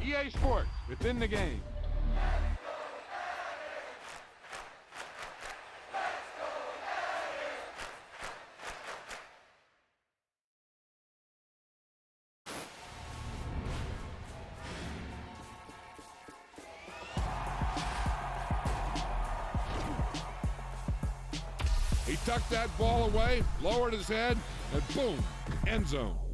EA Sports, within the game. He tucked that ball away, lowered his head, and boom, end zone.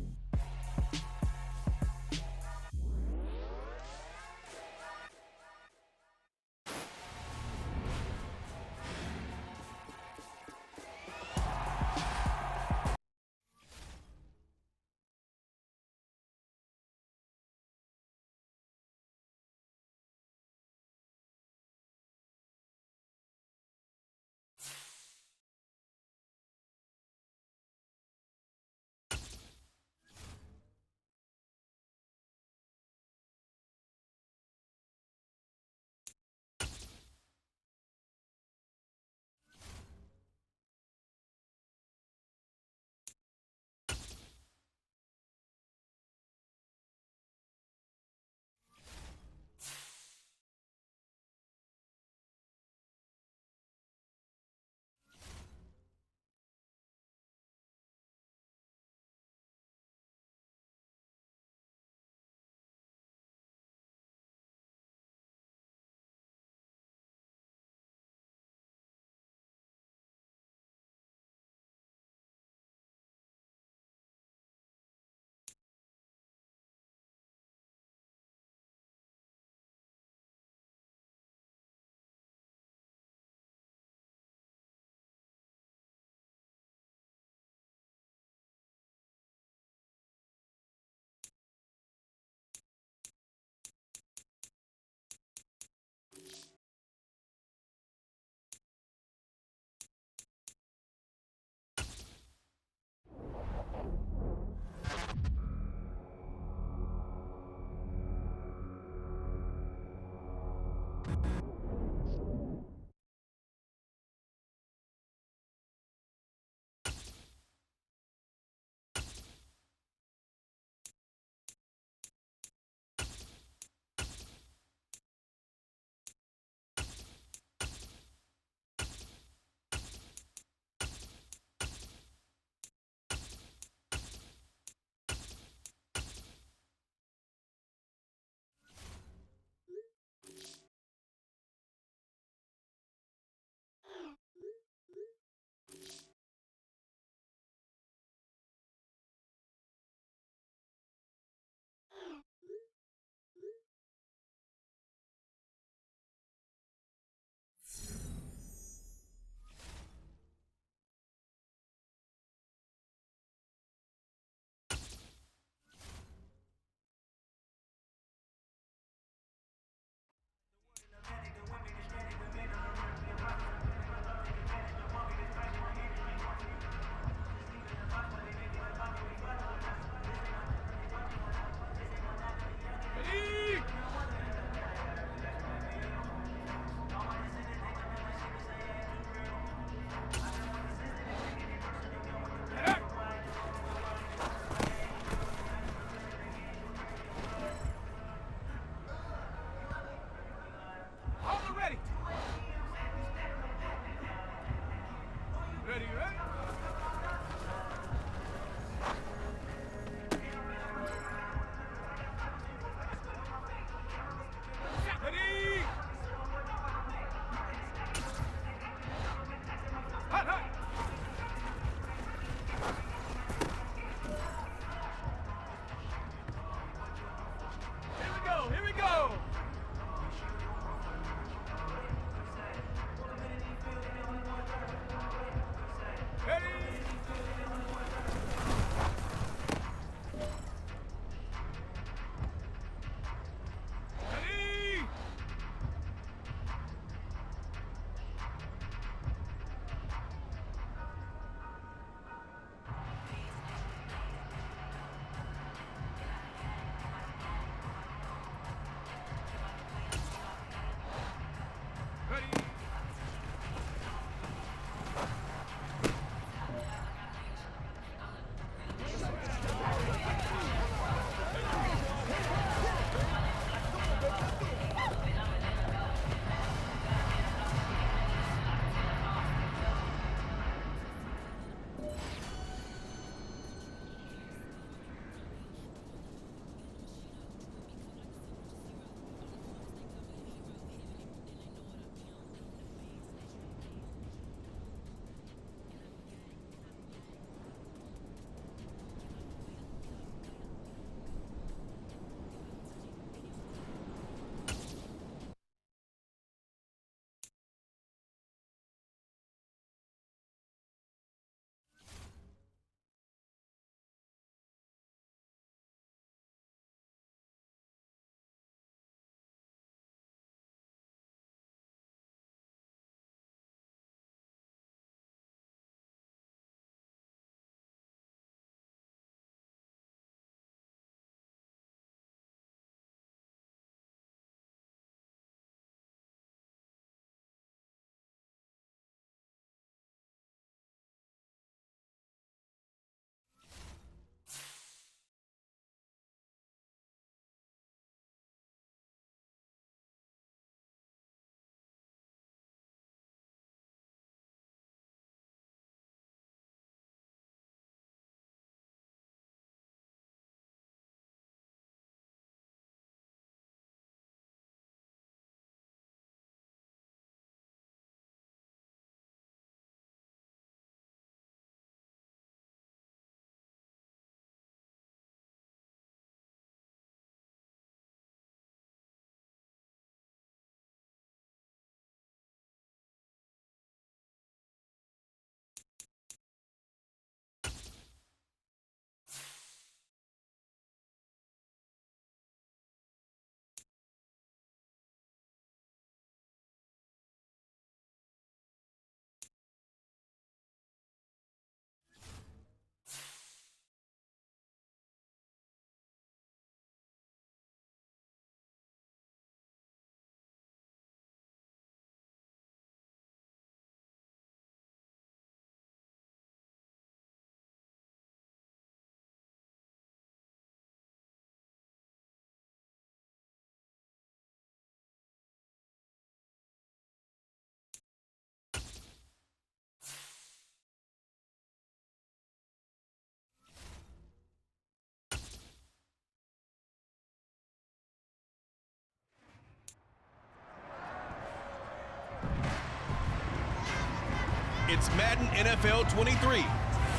It's Madden NFL 23,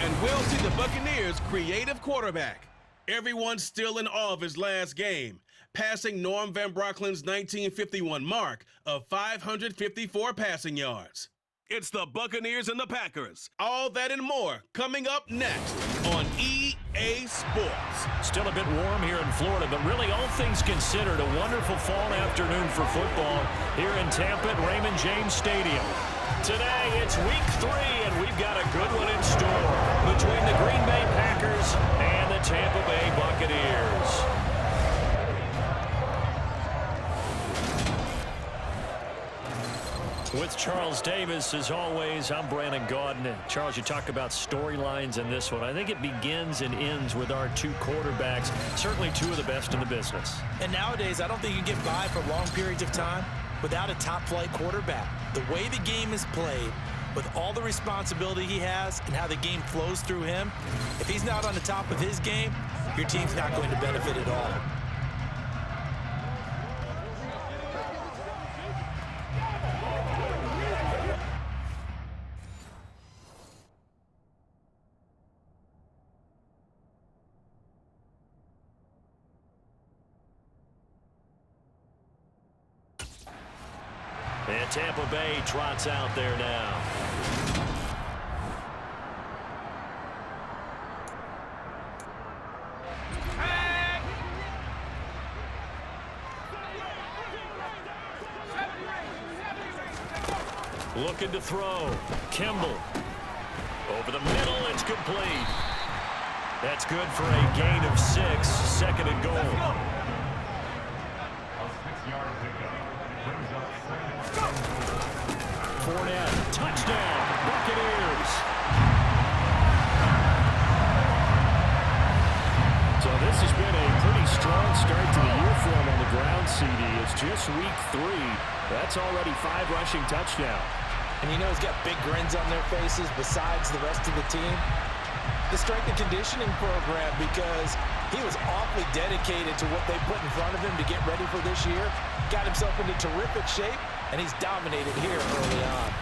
and we'll see the Buccaneers' creative quarterback. Everyone's still in awe of his last game, passing Norm Van Brocklin's 1951 mark of 554 passing yards. It's the Buccaneers and the Packers. All that and more coming up next on EA Sports. Still a bit warm here in Florida, but really all things considered, a wonderful fall afternoon for football here in Tampa at Raymond James Stadium. Today it's week 3, and we've got a good one in store between the Green Bay Packers and the Tampa Bay Buccaneers. With Charles Davis, as always, I'm Brandon Gaudin. Charles, you talk about storylines in this one. I think it begins and ends with our two quarterbacks, certainly two of the best in the business. And nowadays, I don't think you get by for long periods of time without a top-flight quarterback. The way the game is played, with all the responsibility he has and how the game flows through him, if he's not on the top of his game, your team's not going to benefit at all. And Tampa Bay trots out there now. Looking to throw. Kimball. Over the middle, it's complete. That's good for a gain of 6, second and goal. Fournette, touchdown, Buccaneers. So this has been a pretty strong start to the year for him on the ground, CD. It's just week 3. That's already 5 rushing touchdowns. And you know he's got big grins on their faces besides the rest of the team. The strength and conditioning program, because he was awfully dedicated to what they put in front of him to get ready for this year. Got himself into terrific shape, and he's dominated here early on.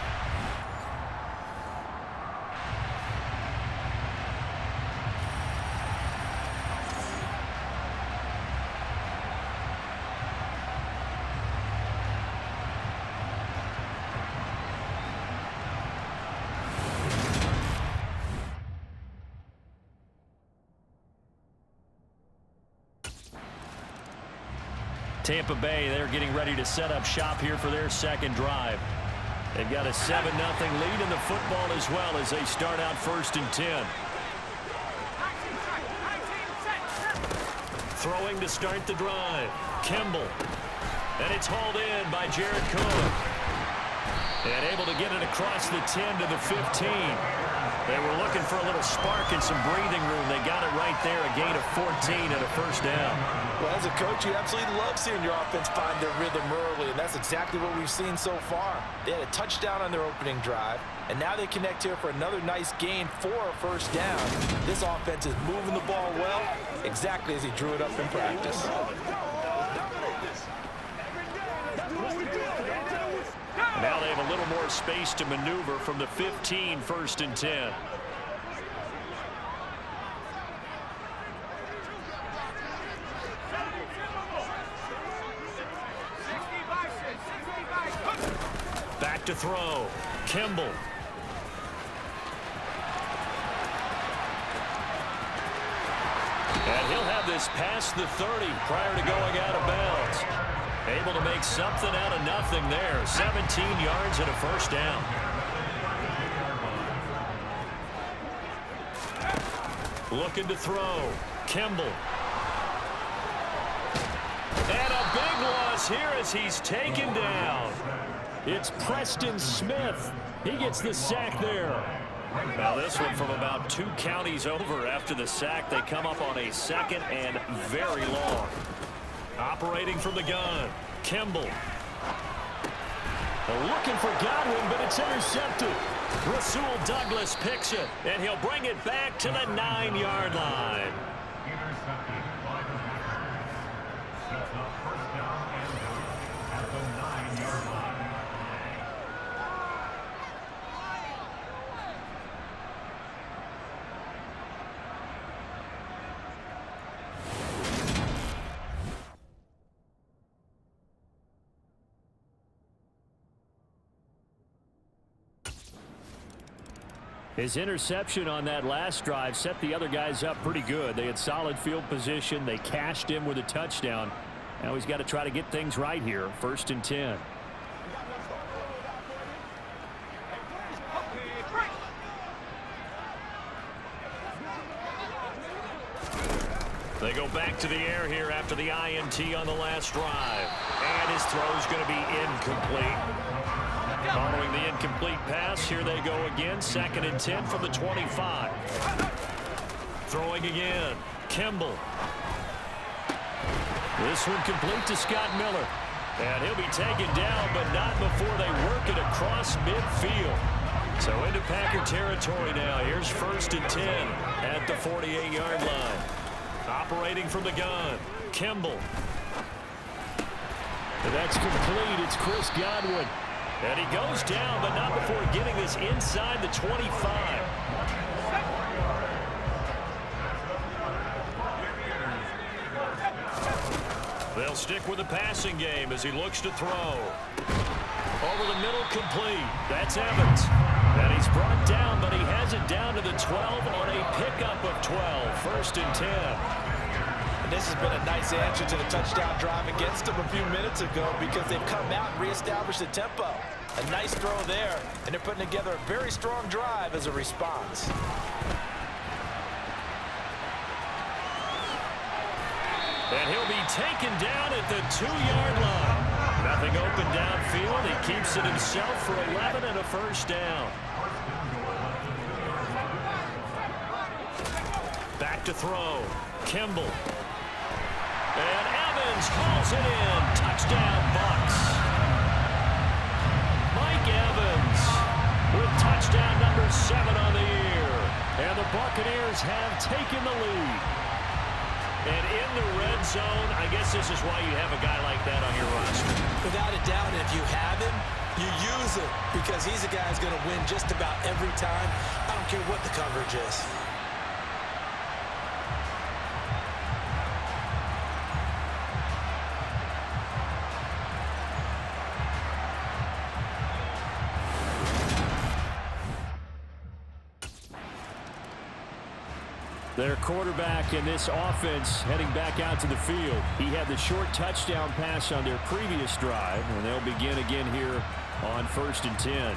Tampa Bay, they're getting ready to set up shop here for their second drive. They've got a 7-0 lead in the football as well as they start out 1st and 10. Throwing to start the drive. Kimball. And it's hauled in by Jared Cook. And able to get it across the 10 to the 15. They were looking for a little spark and some breathing room. They got it right there, a gain of 14 and a first down. Well, as a coach, you absolutely love seeing your offense find their rhythm early, and that's exactly what we've seen so far. They had a touchdown on their opening drive, and now they connect here for another nice gain for a first down. This offense is moving the ball well, exactly as he drew it up in practice. Now they have a little more space to maneuver from the 15, 1st and 10. Back to throw. Kimball. And he'll have this past the 30 prior to going out of bounds. Able to make something out of nothing there. 17 yards and a first down. Looking to throw. Kimball. And a big loss here as he's taken down. It's Preston Smith. He gets the sack there. Now this one from about 2 counties over after the sack. They come up on a 2nd and very long. Operating from the gun, Kimball. Looking for Godwin, but it's intercepted. Rasul Douglas picks it, and he'll bring it back to the 9-yard line. His interception on that last drive set the other guys up pretty good. They had solid field position. They cashed him with a touchdown. Now he's got to try to get things right here. 1st and 10. They go back to the air here after the INT on the last drive. And his throw's going to be incomplete. Following the incomplete pass, here they go again. 2nd and 10 from the 25. Throwing again. Kimball. This one complete to Scott Miller. And he'll be taken down, but not before they work it across midfield. So into Packer territory now. Here's 1st and 10 at the 48-yard line. Operating from the gun. Kimball. And that's complete. It's Chris Godwin. And he goes down, but not before getting this inside the 25. They'll stick with the passing game as he looks to throw. Over the middle, complete. That's Evans. And he's brought down, but he has it down to the 12 on a pickup of 12. 1st and 10. And this has been a nice answer to the touchdown drive against them a few minutes ago because they've come out and reestablished the tempo. A nice throw there, and they're putting together a very strong drive as a response. And he'll be taken down at the 2-yard line. Nothing open downfield. He keeps it himself for 11 and a 1st down. Back to throw. Kimball. And Evans hauls it in. Touchdown, Bucs. Mike Evans with touchdown number 7 on the year. And the Buccaneers have taken the lead. And in the red zone, I guess this is why you have a guy like that on your roster. Without a doubt, if you have him, you use it because he's a guy who's going to win just about every time. I don't care what the coverage is. Their quarterback in this offense heading back out to the field. He had the short touchdown pass on their previous drive, and they'll begin again here on 1st and 10.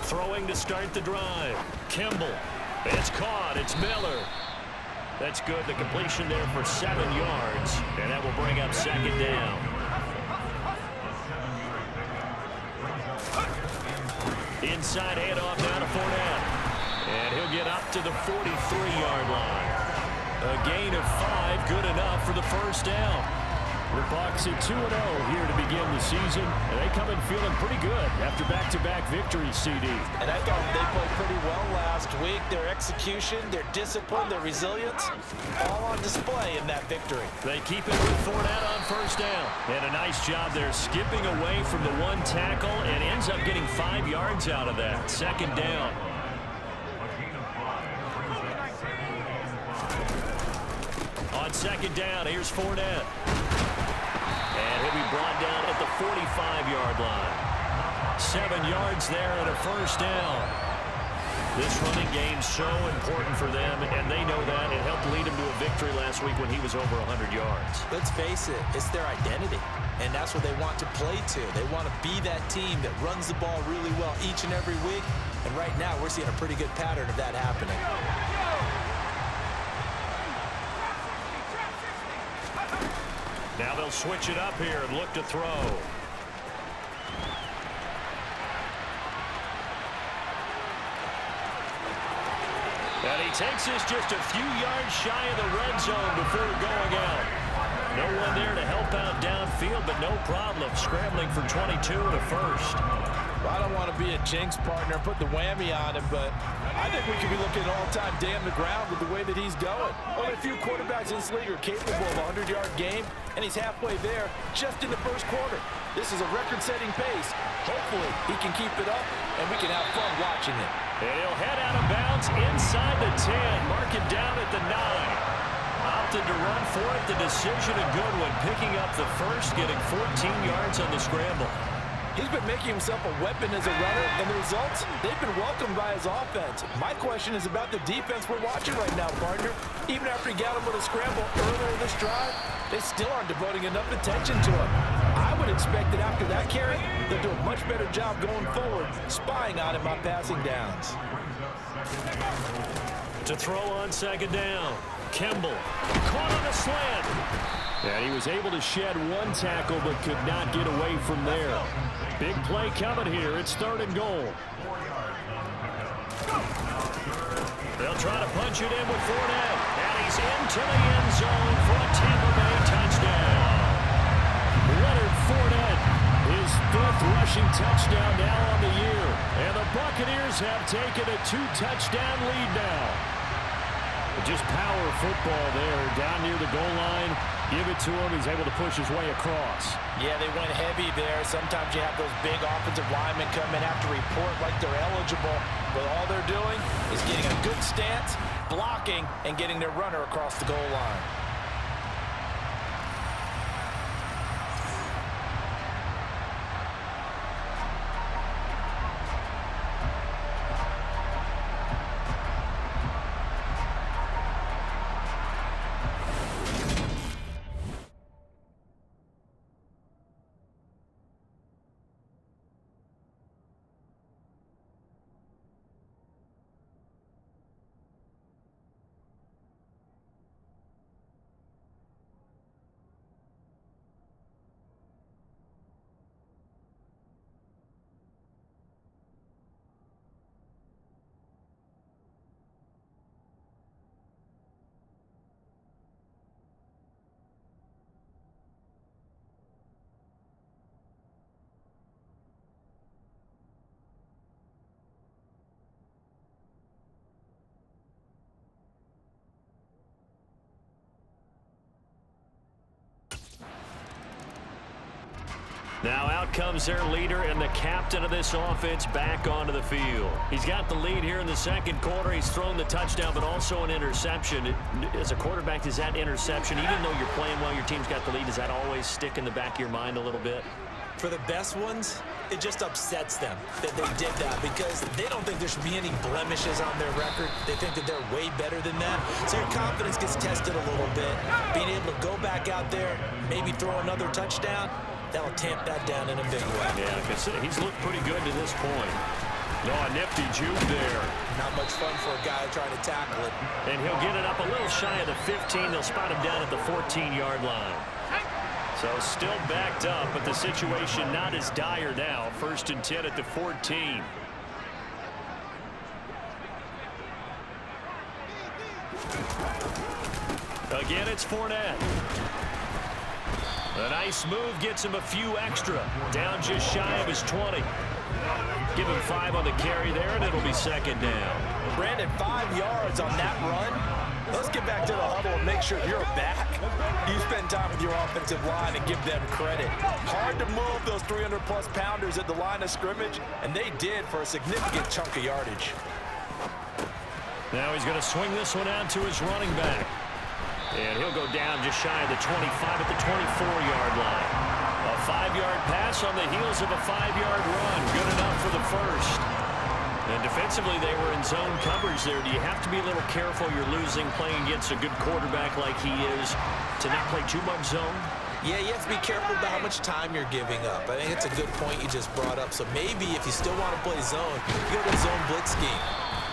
Throwing to start the drive. Kimball. It's caught. It's Miller. That's good. The completion there for 7 yards. And that will bring up 2nd down. Inside handoff now to Fournette. And he'll get up to the 43-yard line. A gain of 5, good enough for the 1st down. The Bucs at 2-0 here to begin the season. And they come in feeling pretty good after back-to-back victories, CD. And I thought they played pretty well last week. Their execution, their discipline, their resilience, all on display in that victory. They keep it with Fournette on 1st down. And a nice job there skipping away from the 1 tackle and ends up getting 5 yards out of that. 2nd down. On 2nd down, here's Fournette. And he'll be brought down at the 45-yard line. 7 yards there and a 1st down. This running game's so important for them, and they know that. It helped lead him to a victory last week when he was over 100 yards. Let's face it, it's their identity, and that's what they want to play to. They want to be that team that runs the ball really well each and every week, and right now we're seeing a pretty good pattern of that happening. Now they'll switch it up here and look to throw. And he takes this just a few yards shy of the red zone before going out. No one there to help out downfield, but no problem. Scrambling for 22 and a 1st. Well, I don't want to be a jinx partner, put the whammy on him, but I think we could be looking at an all-time day on the ground with the way that he's going. Only a few quarterbacks in this league are capable of a 100-yard game, and he's halfway there just in the first quarter. This is a record-setting pace. Hopefully, he can keep it up, and we can have fun watching it. And he'll head out of bounds inside the 10, mark it down at the 9. Opted to run for it. The decision a good one, picking up the first, getting 14 yards on the scramble. He's been making himself a weapon as a runner, and the results, they've been welcomed by his offense. My question is about the defense we're watching right now, partner. Even after he got him with a scramble earlier this drive, they still aren't devoting enough attention to him. I would expect that after that carry, they'll do a much better job going forward, spying on him on passing downs. To throw on second down. Kimball caught on a slant. And he was able to shed one tackle but could not get away from there. Big play coming here. It's 3rd and goal. They'll try to punch it in with Fournette. And he's into the end zone for a Tampa Bay touchdown. Leonard Fournette, his 5th rushing touchdown now on the year. And the Buccaneers have taken a 2-touchdown lead now. Just power football there, down near the goal line. Give it to him. He's able to push his way across. Yeah, they went heavy there. Sometimes you have those big offensive linemen come in, have to report like they're eligible. But all they're doing is getting a good stance, blocking, and getting their runner across the goal line. Now out comes their leader and the captain of this offense back onto the field. He's got the lead here in the second quarter. He's thrown the touchdown, but also an interception. As a quarterback, is that interception, even though you're playing well, your team's got the lead, does that always stick in the back of your mind a little bit? For the best ones, it just upsets them that they did that because they don't think there should be any blemishes on their record. They think that they're way better than that. So your confidence gets tested a little bit. Being able to go back out there, maybe throw another touchdown, that'll tamp that down in a big way. Yeah, because he's looked pretty good to this point. No, a nifty juke there. Not much fun for a guy trying to tackle it. And he'll get it up a little shy of the 15. They'll spot him down at the 14-yard line. So still backed up, but the situation not as dire now. 1st and 10 at the 14. Again, it's Fournette. A nice move gets him a few extra. Down just shy of his 20. Give him 5 on the carry there, and it'll be 2nd down. Brandon, 5 yards on that run. Let's get back to the huddle and make sure you're back. You spend time with your offensive line and give them credit. Hard to move those 300-plus pounders at the line of scrimmage, and they did for a significant chunk of yardage. Now he's going to swing this one out to his running back. And he'll go down just shy of the 25 at the 24-yard line. A 5-yard pass on the heels of a 5-yard run. Good enough for the first. And defensively, they were in zone coverage there. Do you have to be a little careful? You're losing playing against a good quarterback like he is to not play too much zone? Yeah, you have to be careful about how much time you're giving up. I think it's a good point you just brought up. So maybe if you still want to play zone, you go to zone blitz scheme.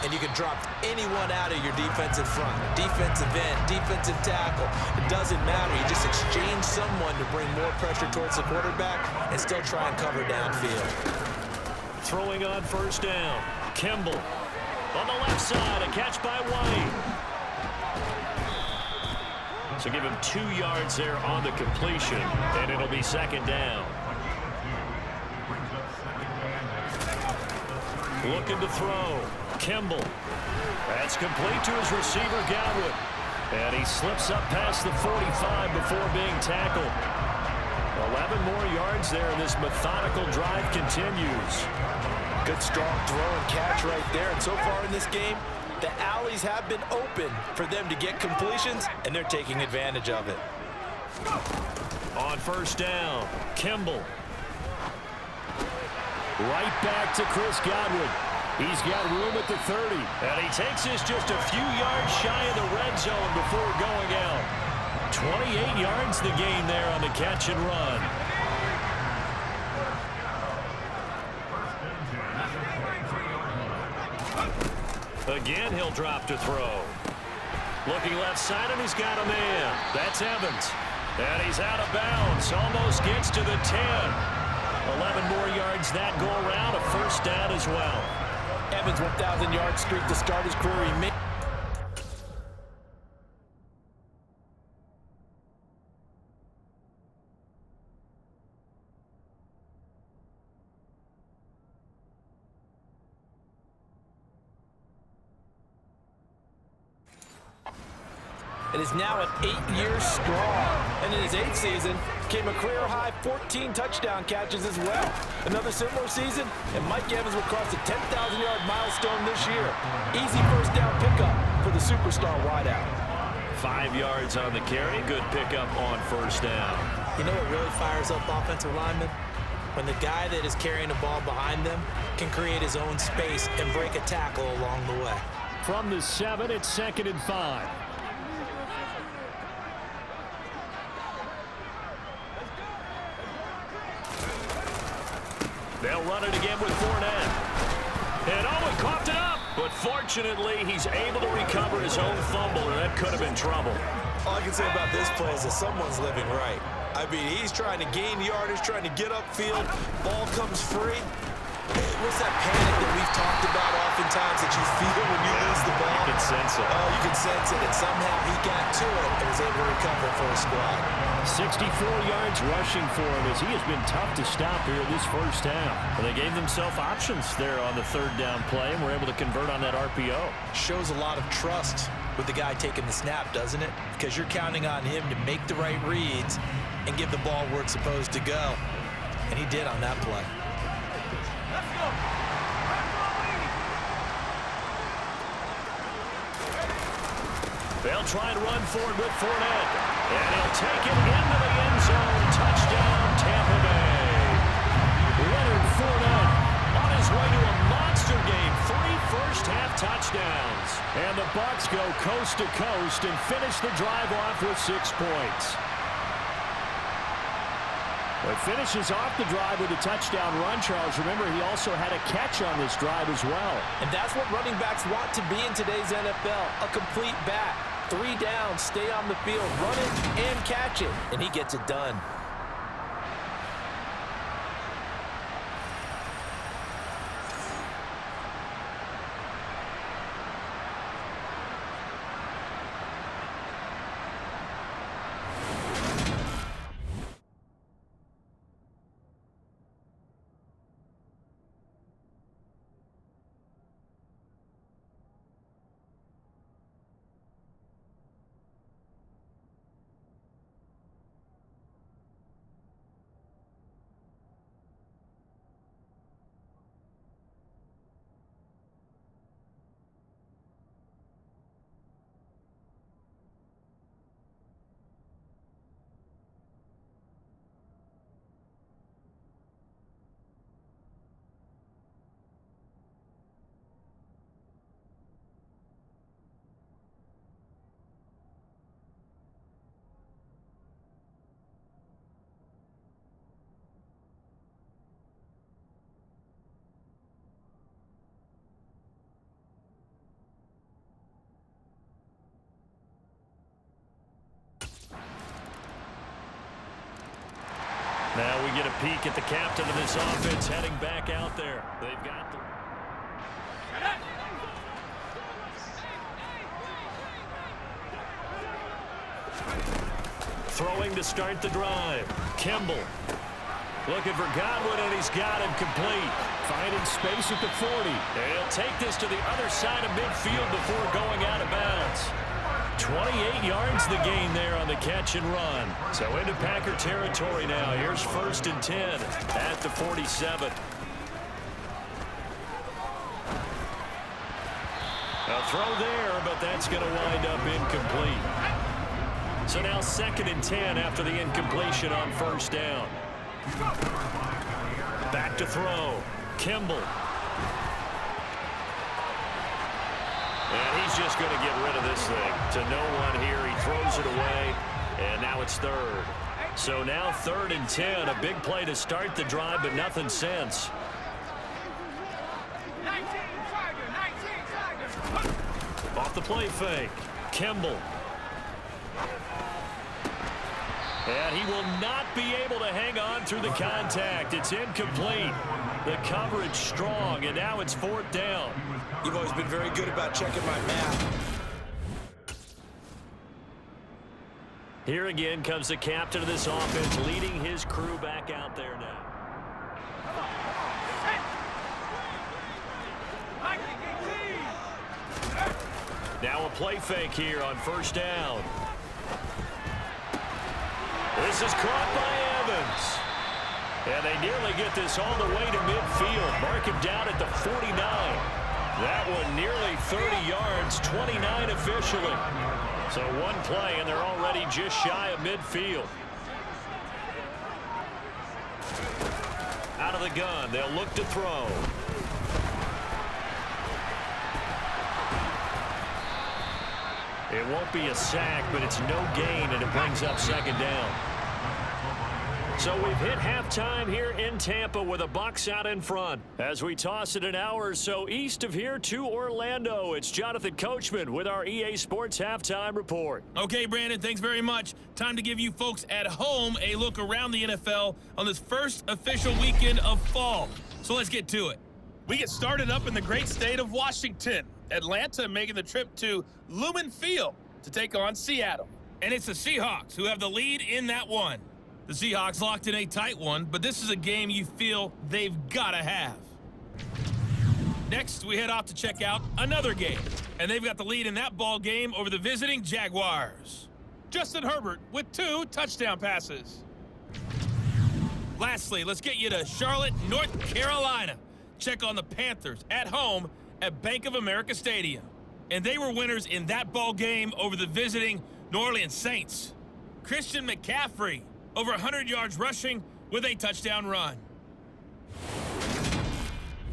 And you can drop anyone out of your defensive front, defensive end, defensive tackle. It doesn't matter. You just exchange someone to bring more pressure towards the quarterback and still try and cover downfield. Throwing on 1st down. Kimball on the left side. A catch by White. So give him 2 yards there on the completion, and it'll be 2nd down. Looking to throw. Kimball. That's complete to his receiver, Godwin. And he slips up past the 45 before being tackled. 11 more yards there, and this methodical drive continues. Good strong throw and catch right there. And so far in this game, the alleys have been open for them to get completions, and they're taking advantage of it. On first down, Kimball. Right back to Chris Godwin. He's got room at the 30. And he takes this just a few yards shy of the red zone before going out. 28 yards the gain there on the catch and run. Again, he'll drop to throw. Looking left side, and he's got a man. That's Evans. And he's out of bounds. Almost gets to the 10. 11 more yards that go around. A first down as well. Evans' 1,000-yard streak to start his career. He made It is now at 8 years strong. And in his 8th season, came a career-high 14 touchdown catches as well. Another similar season, and Mike Evans will cross the 10,000-yard milestone this year. Easy first down pickup for the superstar wideout. 5 yards on the carry. Good pickup on first down. You know what really fires up offensive linemen? When the guy that is carrying the ball behind them can create his own space and break a tackle along the way. From the 7, it's 2nd and 5. They'll run it again with Fournette. And Owen coughed it up. But fortunately, he's able to recover his own fumble, and that could have been trouble. All I can say about this play is that someone's living right. I mean, he's trying to gain yardage, trying to get upfield. Ball comes free. What's that panic that we've talked about oftentimes that you feel when you lose the ball? You can sense it. Oh, you can sense it. And somehow he got to it and was able to recover for a squad. 64 yards rushing for him as he has been tough to stop here this first half. And they gave themselves options there on the 3rd down play and were able to convert on that RPO. Shows a lot of trust with the guy taking the snap, doesn't it? Because you're counting on him to make the right reads and give the ball where it's supposed to go. And he did on that play. They'll try and run forward with Fournette. And he'll take it into the end zone. Touchdown, Tampa Bay. Leonard Fournette on his way to a monster game. 3 first-half touchdowns. And the Bucs go coast to coast and finish the drive off with 6 points. But finishes off the drive with a touchdown run, Charles. Remember, he also had a catch on this drive as well. And that's what running backs want to be in today's NFL, a complete back. 3 down, stay on the field, run it and catch it, and he gets it done. Now we get a peek at the captain of this offense heading back out there. They've got the... Throwing to start the drive. Kimball looking for Godwin, and he's got him complete. Finding space at the 40. And he'll take this to the other side of midfield before going out of bounds. 28 yards the gain there on the catch and run. So into Packer territory now. Here's 1st and 10 at the 47. A throw there, but that's going to wind up incomplete. So now 2nd and 10 after the incompletion on 1st down. Back to throw. Kimball. And he's just going to get rid of this thing to no one here. He throws it away, and now it's 3rd. So now 3rd and 10. A big play to start the drive, but nothing since. Off the play fake. Kimball. And he will not be able to hang on through the contact. It's incomplete. The coverage strong, and now it's 4th down. You've always been very good about checking my math. Here again comes the captain of this offense, leading his crew back out there now. Now a play fake here on 1st down. This is caught by Evans. And they nearly get this all the way to midfield. Mark him down at the 49. That one nearly 30 yards, 29 officially. So one play, and they're already just shy of midfield. Out of the gun, they'll look to throw. It won't be a sack, but it's no gain, and it brings up 2nd down. So we've hit halftime here in Tampa with the Bucs out in front. As we toss it an hour or so east of here to Orlando, it's Jonathan Coachman with our EA Sports Halftime Report. Okay, Brandon, thanks very much. Time to give you folks at home a look around the NFL on this first official weekend of fall. So let's get to it. We get started up in the great state of Washington. Atlanta making the trip to Lumen Field to take on Seattle. And it's the Seahawks who have the lead in that one. The Seahawks locked in a tight one, but this is a game you feel they've got to have. Next, we head off to check out another game, and they've got the lead in that ball game over the visiting Jaguars. Justin Herbert with 2 touchdown passes. Lastly, let's get you to Charlotte, North Carolina. Check on the Panthers at home at Bank of America Stadium. And they were winners in that ball game over the visiting New Orleans Saints. Christian McCaffrey, over 100 yards rushing with a touchdown run.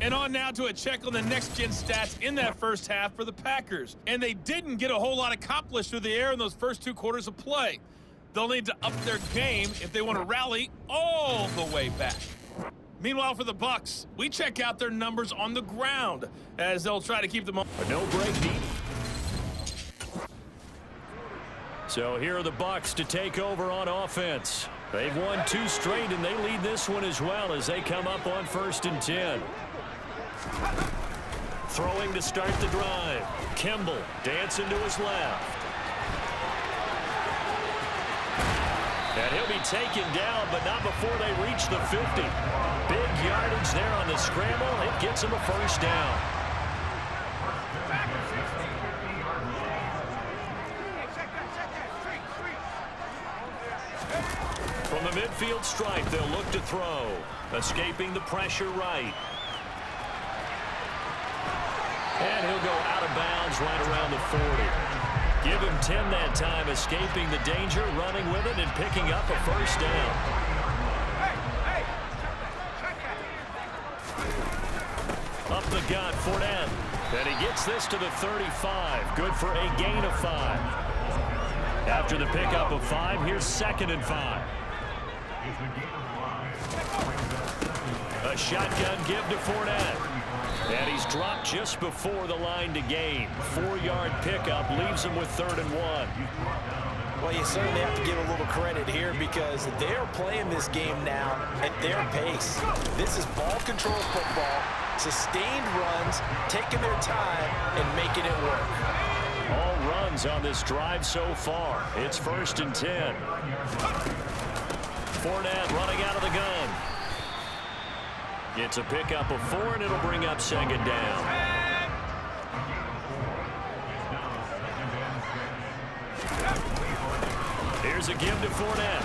And on now to a check on the next-gen stats in that first half for the Packers. And they didn't get a whole lot accomplished through the air in those first 2 quarters of play. They'll need to up their game if they want to rally all the way back. Meanwhile, for the Bucs, we check out their numbers on the ground as they'll try to keep them on. A no break needed. So here are the Bucs to take over on offense. They've won 2 straight, and they lead this one as well as they come up on 1st and 10. Throwing to start the drive. Kimball dancing to his left. And he'll be taken down, but not before they reach the 50. Big yardage there on the scramble. It gets him a 1st down. From the midfield stripe, they'll look to throw. Escaping the pressure right. And he'll go out of bounds right around the 40. Give him 10 that time, escaping the danger, running with it, and picking up a 1st down. Up the gut, Fournette. And he gets this to the 35. Good for a gain of 5. After the pickup of 5, here's 2nd and 5. A shotgun give to Fournette. And he's dropped just before the line to gain. 4-yard pickup leaves him with 3rd and 1. Well, you certainly have to give a little credit here because they're playing this game now at their pace. This is ball control football, sustained runs, taking their time and making it work. All runs on this drive so far. It's 1st and 10. Fournette running out of the gun. It's a pickup of 4, and it'll bring up second down. Here's a give to Fournette.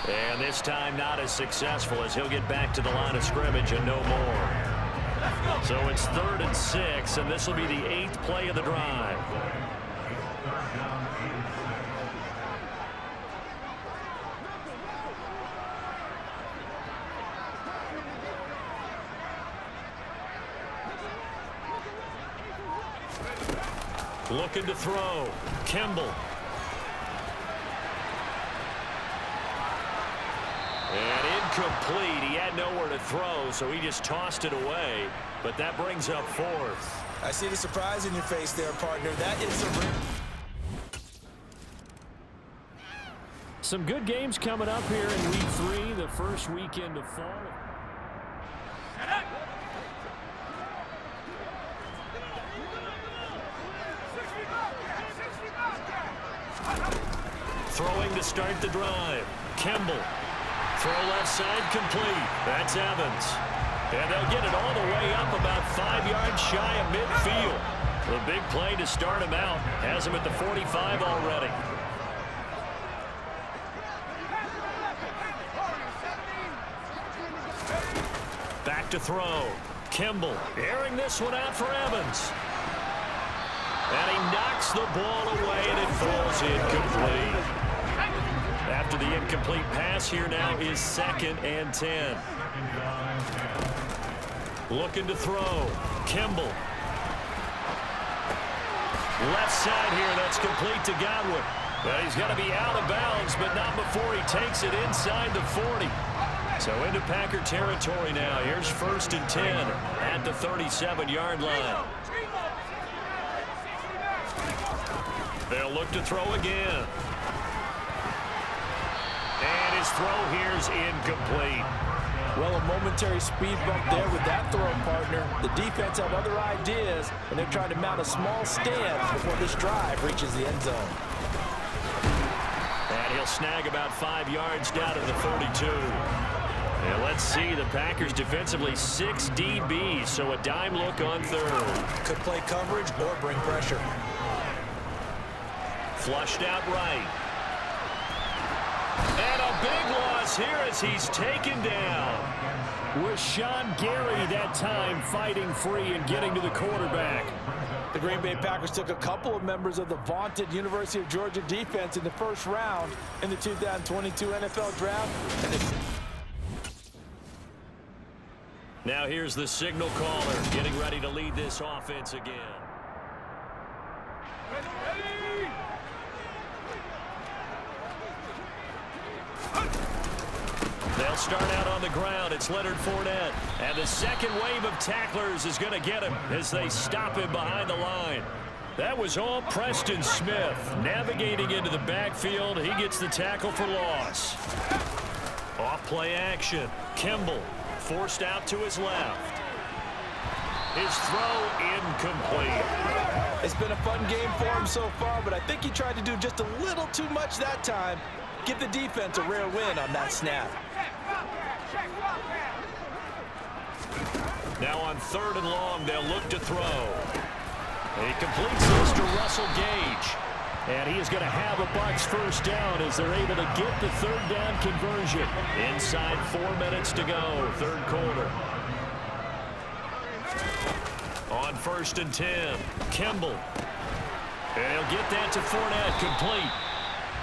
And this time not as successful, as he'll get back to the line of scrimmage and no more. So it's 3rd and 6, and this will be the 8th play of the drive. Looking to throw. Kimball. And incomplete. He had nowhere to throw, so he just tossed it away. But that brings up 4th. I see the surprise in your face there, partner. That is a rip. Some good games coming up here in Week 3, the first weekend of fall. Throwing to start the drive. Kimball. Throw left side complete. That's Evans. And they'll get it all the way up about 5 yards shy of midfield. The big play to start him out. Has him at the 45 already. Back to throw. Kimball airing this one out for Evans. And he knocks the ball away, and it falls incomplete. After the incomplete pass, here now is 2nd and 10. Looking to throw. Kimball. Left side here, that's complete to Godwin. But he's got to be out of bounds, but not before he takes it inside the 40. So into Packer territory now. Here's 1st and 10 at the 37-yard line. They'll look to throw again. And his throw here's incomplete. Well, a momentary speed bump there with that throw, partner. The defense have other ideas, and they're trying to mount a small stand before this drive reaches the end zone. And he'll snag about 5 yards down to the 42. And let's see, the Packers defensively 6 DBs, so a dime look on 3rd. Could play coverage or bring pressure. Flushed out right. And a big loss here as he's taken down. With Sean Gary that time fighting free and getting to the quarterback. The Green Bay Packers took a couple of members of the vaunted University of Georgia defense in the first round in the 2022 NFL Draft. And now here's the signal caller getting ready to lead this offense again. They'll start out on the ground. It's Leonard Fournette. And the second wave of tacklers is going to get him as they stop him behind the line. That was all Preston Smith. Navigating into the backfield, he gets the tackle for loss. Off play action. Kimball forced out to his left. His throw incomplete. it's been a fun game for him so far, but I think he tried to do just a little too much that time. Give the defense a rare win on that snap. Now on 3rd and long, they'll look to throw. He completes this to Russell Gage. And he is going to have a Bucs first down as they're able to get the 3rd down conversion. Inside 4 minutes to go, 3rd quarter. On 1st and 10, Kimball. And he'll get that to Fournette, complete.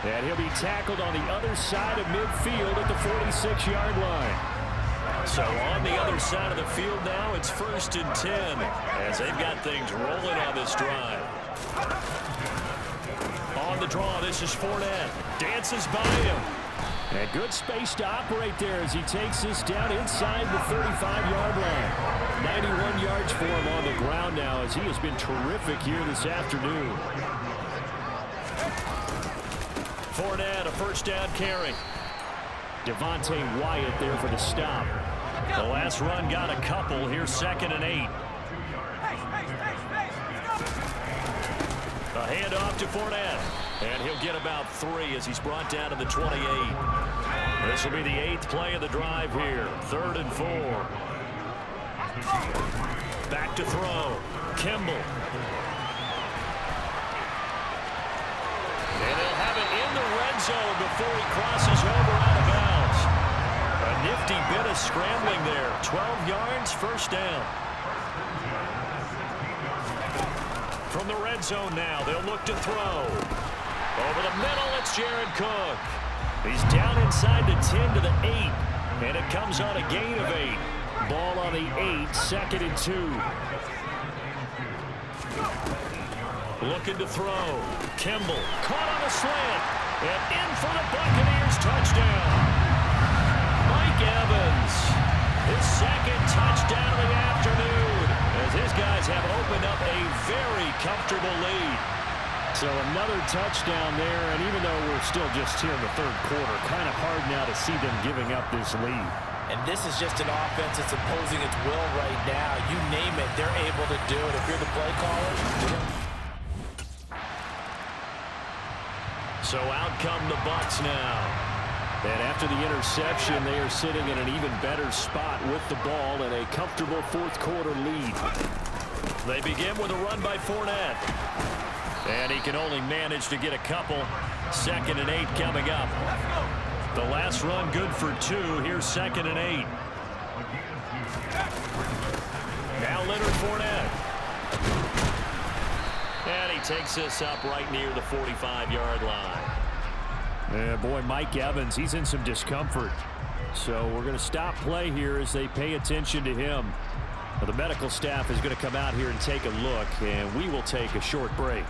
And he'll be tackled on the other side of midfield at the 46-yard line. So on the other side of the field now, it's 1st and 10 as they've got things rolling on this drive. On the draw, this is Fournette. Dances by him. And good space to operate there as he takes this down inside the 35-yard line. 91 yards for him on the ground now as he has been terrific here this afternoon. Fournette, a first down carry. Devontae Wyatt there for the stop. The last run got a couple. Here's 2nd and 8. A handoff to Fournette. And he'll get about 3 as he's brought down to the 28. This will be the 8th play of the drive here. 3rd and 4. Back to throw. Kimball. And he'll have it in the red zone before he crosses over out of bounds. A nifty bit of scrambling there. 12 yards, first down. From the red zone now, they'll look to throw. Over the middle, it's Jared Cook. He's down inside the 10 to the 8. And it comes on a gain of 8. Ball on the 8, 2nd and 2. Looking to throw. Kimball caught on a slant. And in for the Buccaneers touchdown. Mike Evans, his 2nd touchdown of the afternoon, as his guys have opened up a very comfortable lead. So another touchdown there, and even though we're still just here in the 3rd quarter, kind of hard now to see them giving up this lead. And this is just an offense that's imposing its will right now. You name it, they're able to do it. If you're the play caller. So out come the Bucs now. And after the interception, they are sitting in an even better spot with the ball and a comfortable 4th quarter lead. They begin with a run by Fournette. And he can only manage to get a couple. 2nd and 8 coming up. The last run good for 2. Here's 2nd and 8. Now Leonard Fournette. And he takes this up right near the 45-yard line. And boy, Mike Evans, he's in some discomfort. So we're going to stop play here as they pay attention to him. The medical staff is going to come out here and take a look, and we will take a short break.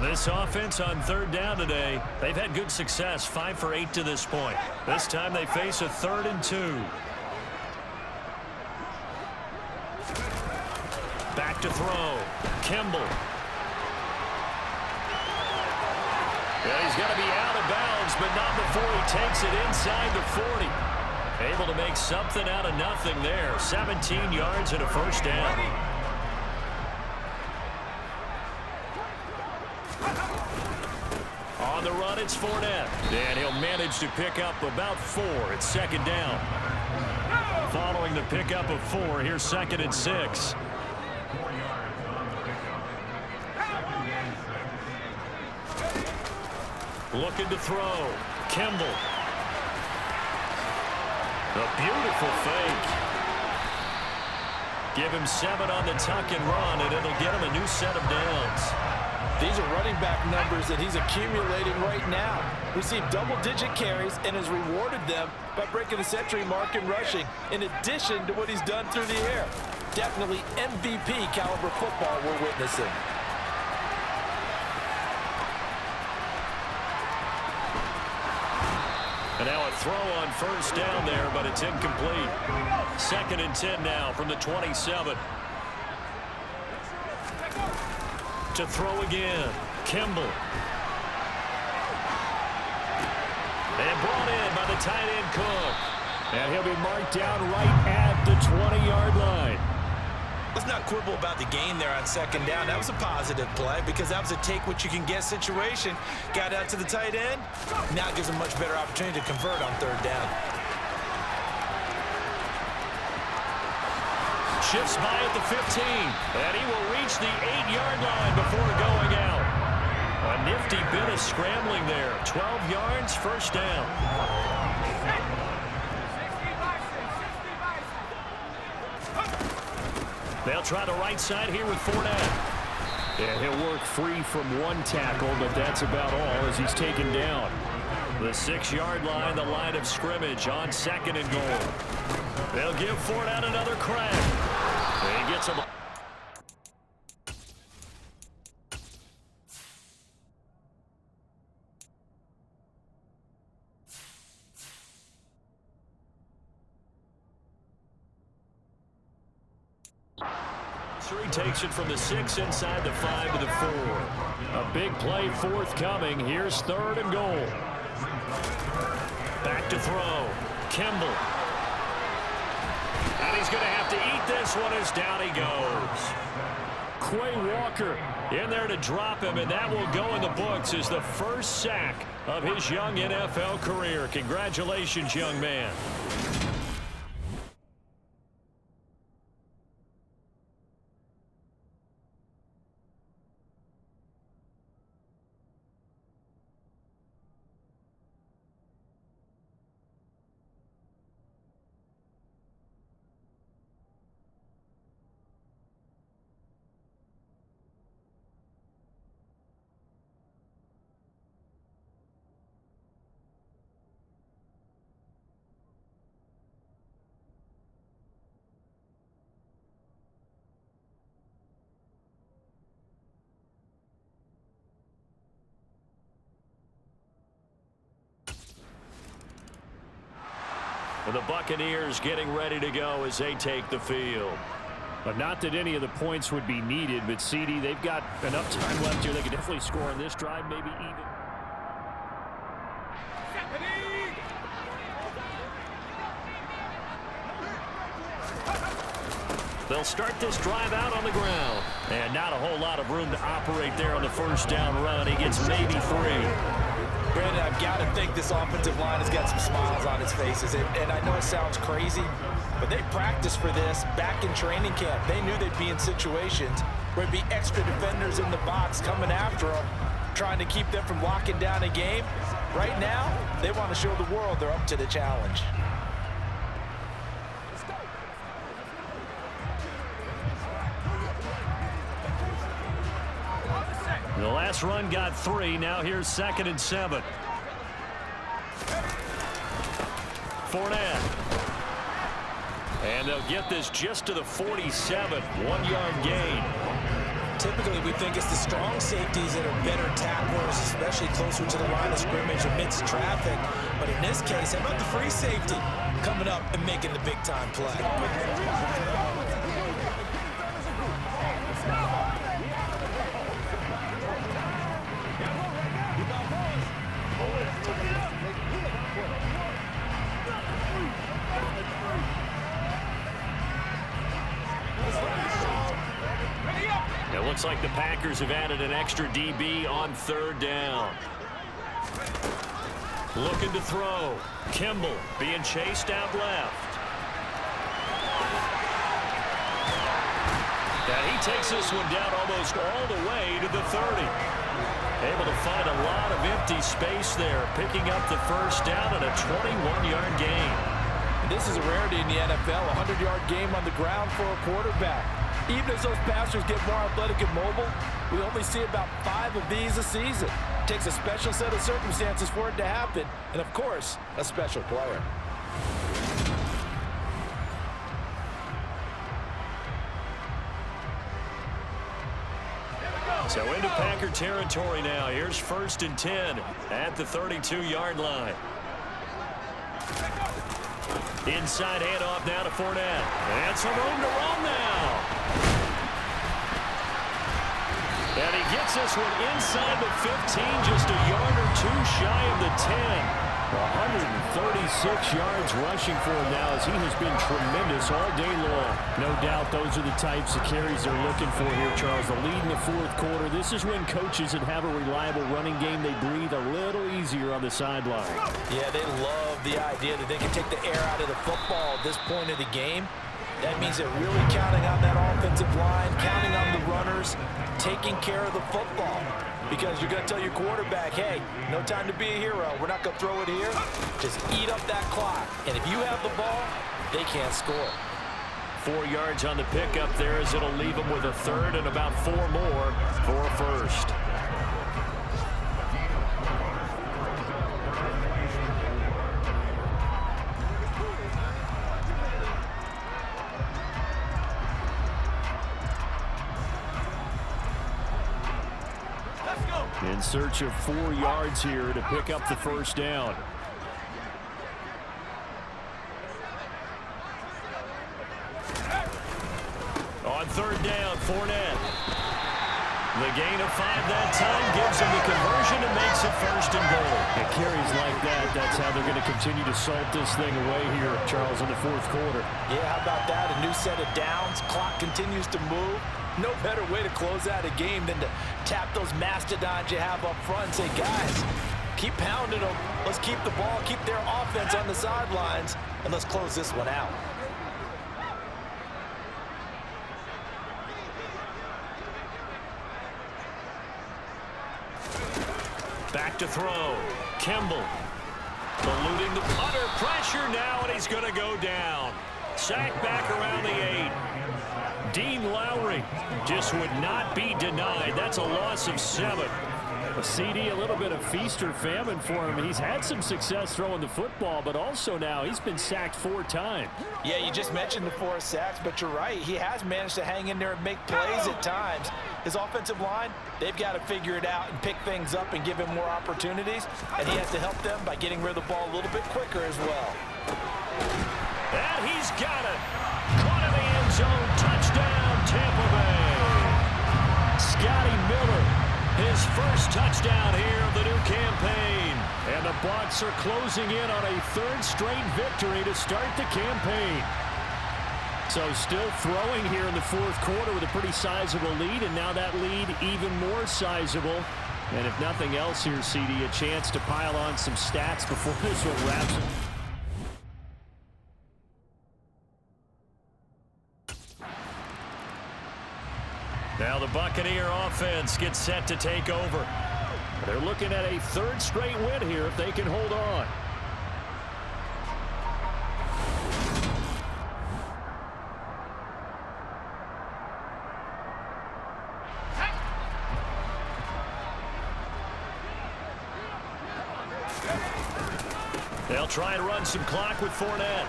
This offense on 3rd down today, they've had good success, 5 for 8 to this point. This time they face a 3rd and 2. Back to throw. Kimball. Yeah, he's got to be out of bounds, but not before he takes it inside the 40. Able to make something out of nothing there. 17 yards and a first down. On the run, it's Fournette. And he'll manage to pick up about 4. It's 2nd down. Following the pickup of 4, here's 2nd and 6. Looking to throw. Kimball. A beautiful fake. Give him 7 on the tuck and run, and it'll get him a new set of downs. These are running back numbers that he's accumulating right now. Received double-digit carries and has rewarded them by breaking the century mark in rushing, in addition to what he's done through the air. Definitely MVP caliber football we're witnessing. And now a throw on 1st down there, but it's incomplete. 2nd and 10 now from the 27. To throw again. Kimball. And brought in by the tight end Cook. And he'll be marked down right at the 20-yard line. Let's not quibble about the gain there on 2nd down. That was a positive play because that was a take-what-you-can-get situation. Got out to the tight end. Now it gives him a much better opportunity to convert on 3rd down. Shifts by at the 15, and he will reach the 8-yard line before going out. A nifty bit of scrambling there. 12 yards, first down. They'll try the right side here with Fournette. And he'll work free from 1 tackle, but that's about all as he's taken down. The 6-yard line, the line of scrimmage on 2nd and goal. They'll give Fournette another crack. And he gets him. So he takes it from the 6 inside the 5 to the 4. A big play forthcoming. Here's 3rd and goal. Back to throw. Kimball. And he's going to have to eat this one as down he goes. Quay Walker in there to drop him, and that will go in the books as the first sack of his young NFL career. Congratulations, young man. And the Buccaneers getting ready to go as they take the field. But not that any of the points would be needed, but CD, they've got enough time left here. They could definitely score on this drive, maybe even. They'll start this drive out on the ground. And not a whole lot of room to operate there on the first down run. He gets maybe 3. Brandon, I've got to think this offensive line has got some smiles on its faces. And I know it sounds crazy, but they practiced for this back in training camp. They knew they'd be in situations where there'd be extra defenders in the box coming after them, trying to keep them from locking down a game. Right now, they want to show the world they're up to the challenge. The last run got 3. Now here's 2nd and 7. Fournette. And they'll get this just to the 47. 1-yard gain. Typically, we think it's the strong safeties that are better tacklers, especially closer to the line of scrimmage amidst traffic. But in this case, how about the free safety coming up and making the big-time play? It looks like the Packers have added an extra DB on 3rd down. Looking to throw. Kimball being chased out left. And he takes this one down almost all the way to the 30. Able to find a lot of empty space there, picking up the first down and a 21-yard gain. And this is a rarity in the NFL, a 100-yard game on the ground for a quarterback. Even as those passers get more athletic and mobile, we only see about 5 of these a season. It takes a special set of circumstances for it to happen, and of course, a special player. So into Packer territory now. Here's 1st and 10 at the 32-yard line. Inside handoff now to Fournette. And some room to run now. And he gets this one inside the 15, just a yard or 2 shy of the 10. 136 yards rushing for him now as he has been tremendous all day long. No doubt those are the types of carries they're looking for here, Charles. The lead in the 4th quarter. This is when coaches that have a reliable running game, they breathe a little easier on the sideline. Yeah, they love the idea that they can take the air out of the football at this point of the game. That means they're really counting on that offensive line, counting on the runners, taking care of the football. Because you're going to tell your quarterback, hey, no time to be a hero. We're not going to throw it here. Just eat up that clock. And if you have the ball, they can't score. 4 yards on the pickup there as it'll leave them with a 3rd and about 4 more for a 1st. In search of 4 yards here to pick up the first down. On 3rd touchdown, Fournette. The gain of 5 that time gives him the conversion and makes it 1st and goal. It carries like that. That's how they're going to continue to salt this thing away here, Charles, in the 4th quarter. Yeah, how about that? A new set of downs. Clock continues to move. No better way to close out a game than to tap those mastodons you have up front and say, guys, keep pounding them. Let's keep the ball, keep their offense on the sidelines, and let's close this one out. Back to throw. Kimball. Eluding the utter pressure now, and he's going to go down. Sack back around the 8. Dean Lowry just would not be denied. That's a loss of 7. A CD, a little bit of feast or famine for him. He's had some success throwing the football, but also now he's been sacked 4 times. Yeah, you just mentioned the 4 sacks, but you're right. He has managed to hang in there and make plays at times. His offensive line, they've got to figure it out and pick things up and give him more opportunities, and he has to help them by getting rid of the ball a little bit quicker as well. And he's got it. Caught in the end zone. Touchdown, Tampa Bay. Scotty Miller, his first touchdown here of the new campaign. And the Bucs are closing in on a 3rd straight victory to start the campaign. So still throwing here in the 4th quarter with a pretty sizable lead, and now that lead even more sizable. And if nothing else here, CD, a chance to pile on some stats before this one wraps up. Now the Buccaneer offense gets set to take over. They're looking at a 3rd straight win here if they can hold on. They'll try and run some clock with Fournette.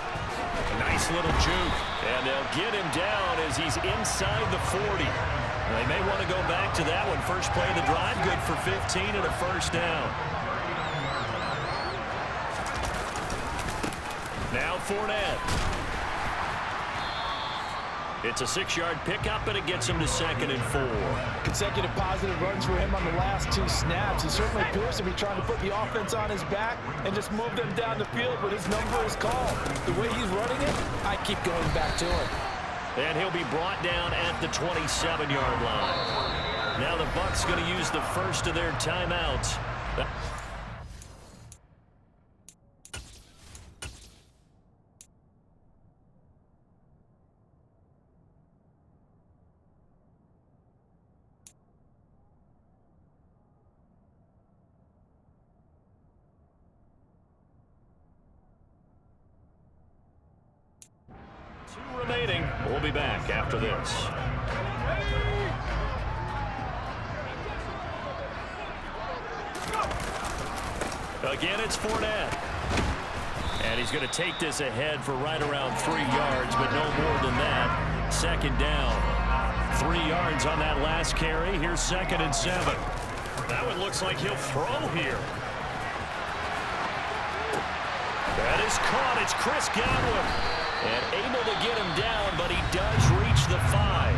Nice little juke. And they'll get him down as he's inside the 40. They may want to go back to that one. First play of the drive, good for 15 and a 1st down. Now Fournette. It's a 6-yard pickup, and it gets him to 2nd and 4. Consecutive positive runs for him on the last 2 snaps. He certainly appears to be trying to put the offense on his back and just move them down the field, but his number is called. The way he's running it, I keep going back to him. And he'll be brought down at the 27-yard line. Now the Bucs going to use the first of their timeouts. Remaining. We'll be back after this. Again, it's Fournette. And he's going to take this ahead for right around 3 yards, but no more than that. 2nd down. 3 yards on that last carry. Here's 2nd and 7. That one looks like he'll throw here. That is caught. It's Chris Godwin. And able to get him down, but he does reach the 5.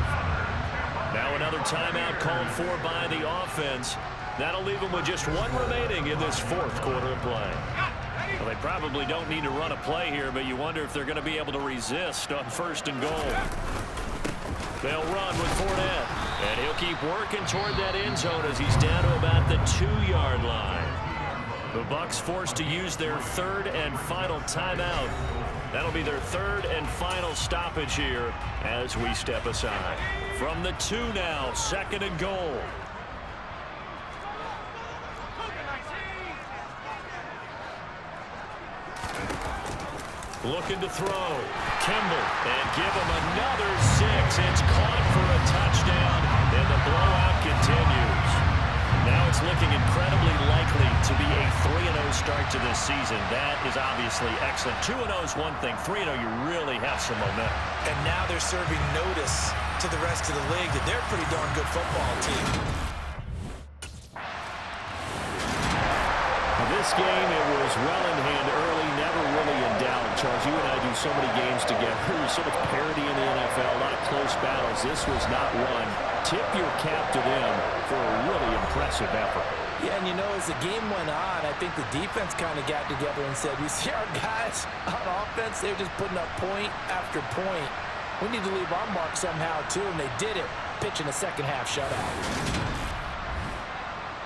Now another timeout called for by the offense. That'll leave them with just 1 remaining in this 4th quarter of play. Well, they probably don't need to run a play here, but you wonder if they're going to be able to resist on 1st and goal. They'll run with Fournette, and he'll keep working toward that end zone as he's down to about the 2-yard line. The Bucs forced to use their 3rd and final timeout. That'll be their 3rd and final stoppage here as we step aside. From the 2 now, 2nd and goal. Looking to throw. Kimball, and give him another 6. It's caught for a touchdown, and the blowout continues. Now it's looking incredibly likely to be a 3-0 start to this season. That is obviously excellent. 2-0 is one thing. 3-0, you really have some momentum. And now they're serving notice to the rest of the league that they're a pretty darn good football team. This this game, it was well in hand early, never really in doubt. Charles, you and I do so many games together. There's so much parity in the NFL, a lot of close battles. This was not one. Tip your cap to them for a really impressive effort. Yeah, and you know, as the game went on, I think the defense kind of got together and said, you see our guys on offense, they're just putting up point after point. We need to leave our mark somehow, too, and they did it, pitching a second-half shutout.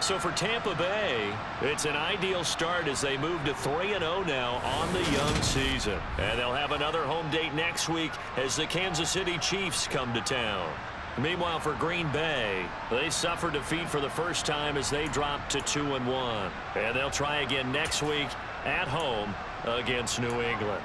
So for Tampa Bay, it's an ideal start as they move to 3-0 now on the young season. And they'll have another home date next week as the Kansas City Chiefs come to town. Meanwhile, for Green Bay, they suffered defeat for the first time as they dropped to 2-1. And they'll try again next week at home against New England.